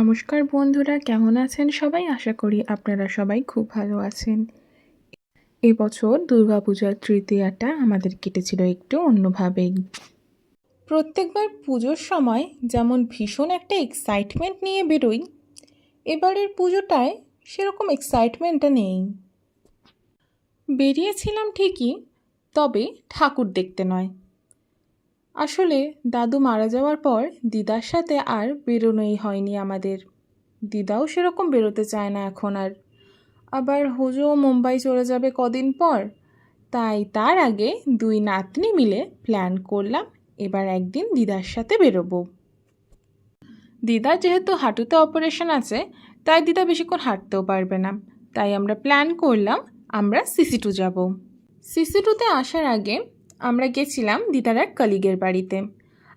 নমস্কার বন্ধুরা, কেমন আছেন সবাই? আশা করি আপনারা সবাই খুব ভালো আছেন। এবছর দুর্গাপূজার তৃতীয়াটা আমাদের কেটেছিল একটু অন্যভাবেই। প্রত্যেকবার পুজোর সময় যেমন ভীষণ একটা এক্সাইটমেন্ট নিয়ে বেরোই, এবারের পুজোটায় সেরকম এক্সাইটমেন্টটা নেই। বেরিয়েছিলাম ঠিকই, তবে ঠাকুর দেখতে নয়। আসলে দাদু মারা যাওয়ার পর দিদার সাথে আর বেরোনোই হয়নি আমাদের। দিদাও সেরকম বেরোতে চায় না এখন আর। আবার হোজো মুম্বাই চলে যাবে কদিন পর, তাই তার আগে দুই নাতনি মিলে প্ল্যান করলাম এবার একদিন দিদার সাথে বেরোবো। দিদার যেহেতু হাঁটুতে অপারেশন আছে, তাই দিদা বেশিক্ষণ হাঁটতেও পারবে না। তাই আমরা প্ল্যান করলাম আমরা সিসি2 যাব। সিসি2তে আসার আগে আমরা গেছিলাম দিদার এক কলিগের বাড়িতে।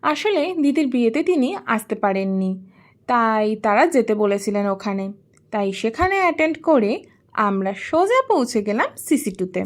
আসলে দিদির বিয়েতে তিনি আসতে পারেননি, তাই তারা যেতে বলেছিলেন ওখানে। তাই সেখানে অ্যাটেন্ড করে আমরা সোজা পৌঁছে গেলাম সিসি2তে।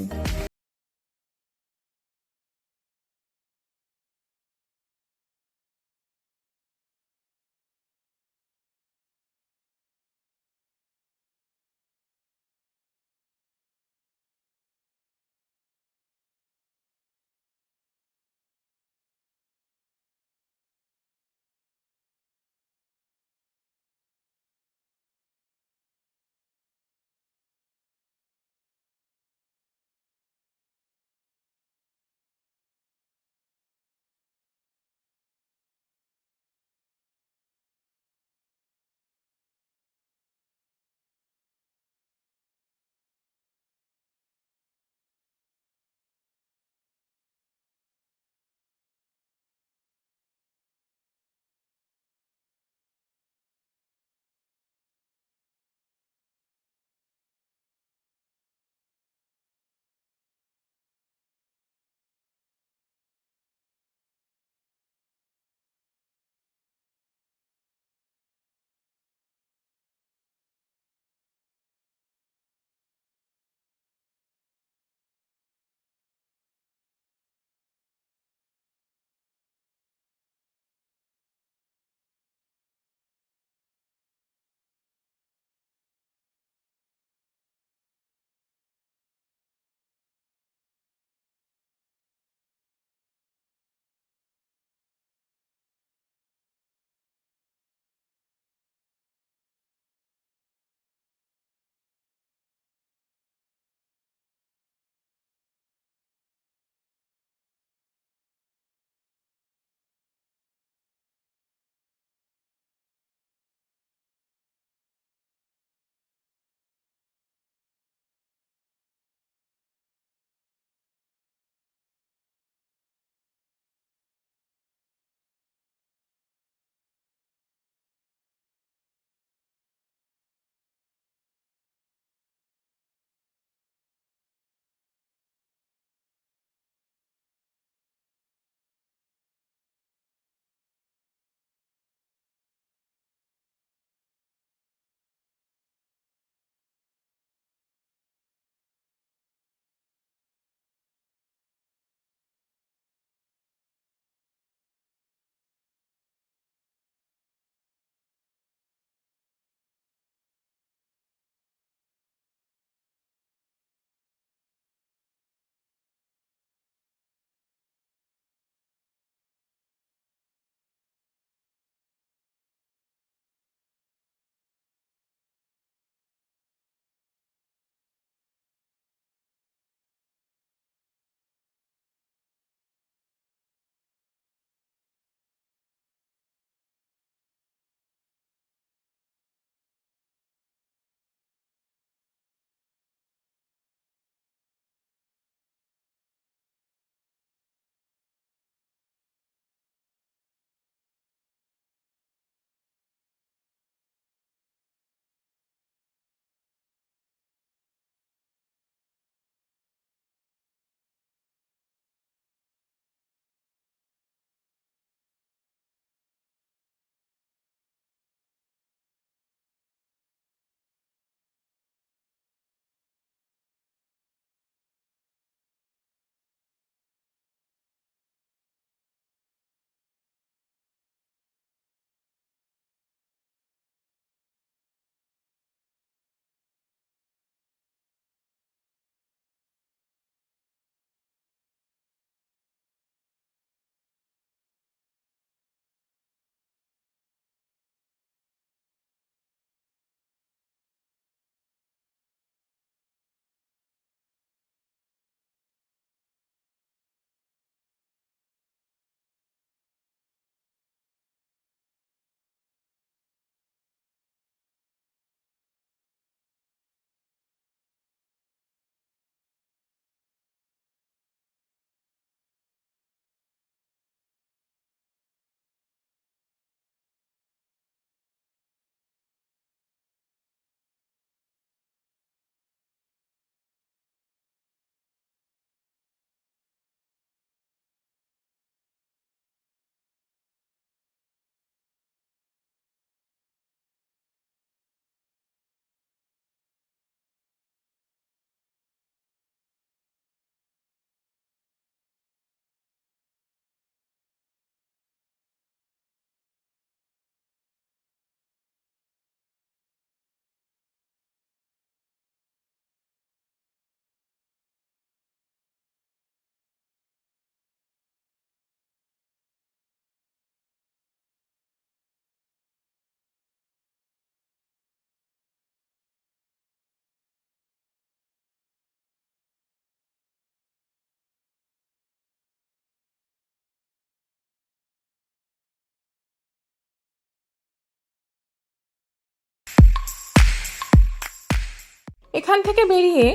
এখান থেকে বেরিয়ে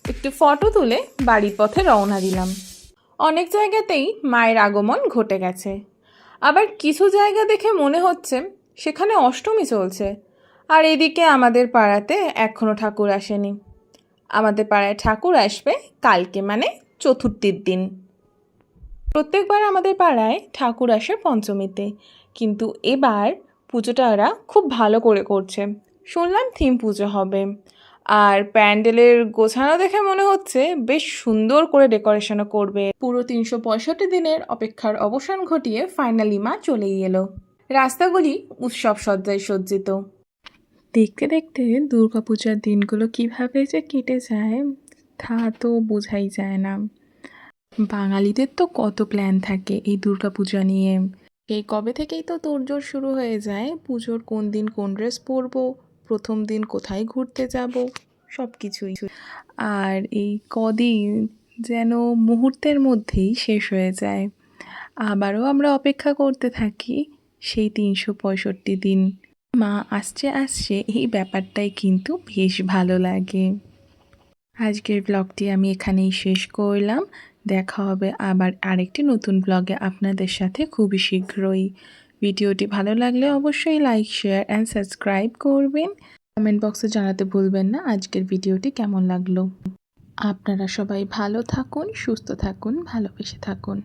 একটু ফটো তুলে বাড়ির পথে রওনা দিলাম। অনেক জায়গাতেই মায়ের আগমন ঘটে গেছে, আবার কিছু জায়গা দেখে মনে হচ্ছে সেখানে অষ্টমী চলছে। আর এদিকে আমাদের পাড়াতে এখনও ঠাকুর আসেনি। আমাদের পাড়ায় ঠাকুর আসবে কালকে, মানে চতুর্থীর দিন। প্রত্যেকবার আমাদের পাড়ায় ঠাকুর আসে পঞ্চমীতে, কিন্তু এবার পুজোটা ওরা খুব ভালো করে করছে। শুনলাম থিম পুজো হবে, আর প্যান্ডেলের গোছানো দেখে মনে হচ্ছে বেশ সুন্দর করে ডেকোরেশনও করবে। পুরো 365 দিনের অপেক্ষার অবসান ঘটিয়ে ফাইনালি মা চলেই এলো। রাস্তাগুলি উৎসব সজ্জায় সজ্জিত। দেখতে দেখতে দুর্গাপূজার দিনগুলো কিভাবে যে কেটে যায় তা তো বোঝাই যায় না। বাঙালিদের তো কত প্ল্যান থাকে এই দুর্গাপূজা নিয়ে। এই কবে থেকেই তো তোড়জোড় শুরু হয়ে যায়, পুজোর কোন দিন কোন ড্রেস পরবো, প্রথম দিন কোথায় ঘুরতে যাব, সব কিছুই। আর এই কদিন যেন মুহূর্তের মধ্যেই শেষ হয়ে যায়। আবারও আমরা অপেক্ষা করতে থাকি সেই 365 দিন। মা আসছে এই ব্যাপারটাই কিন্তু বেশ ভালো লাগে। আজকের ব্লগটি আমি এখানেই শেষ করলাম। দেখা হবে আবার আরেকটি নতুন ব্লগে আপনাদের সাথে খুবই শীঘ্রই। ভিডিওটি ভালো লাগলে অবশ্যই লাইক, শেয়ার অ্যান্ড সাবস্ক্রাইব করবেন। কমেন্ট বক্সে জানাতে ভুলবেন না আজকের ভিডিওটি কেমন লাগলো। আপনারা সবাই ভালো থাকুন, সুস্থ থাকুন, ভালোবেসে থাকুন।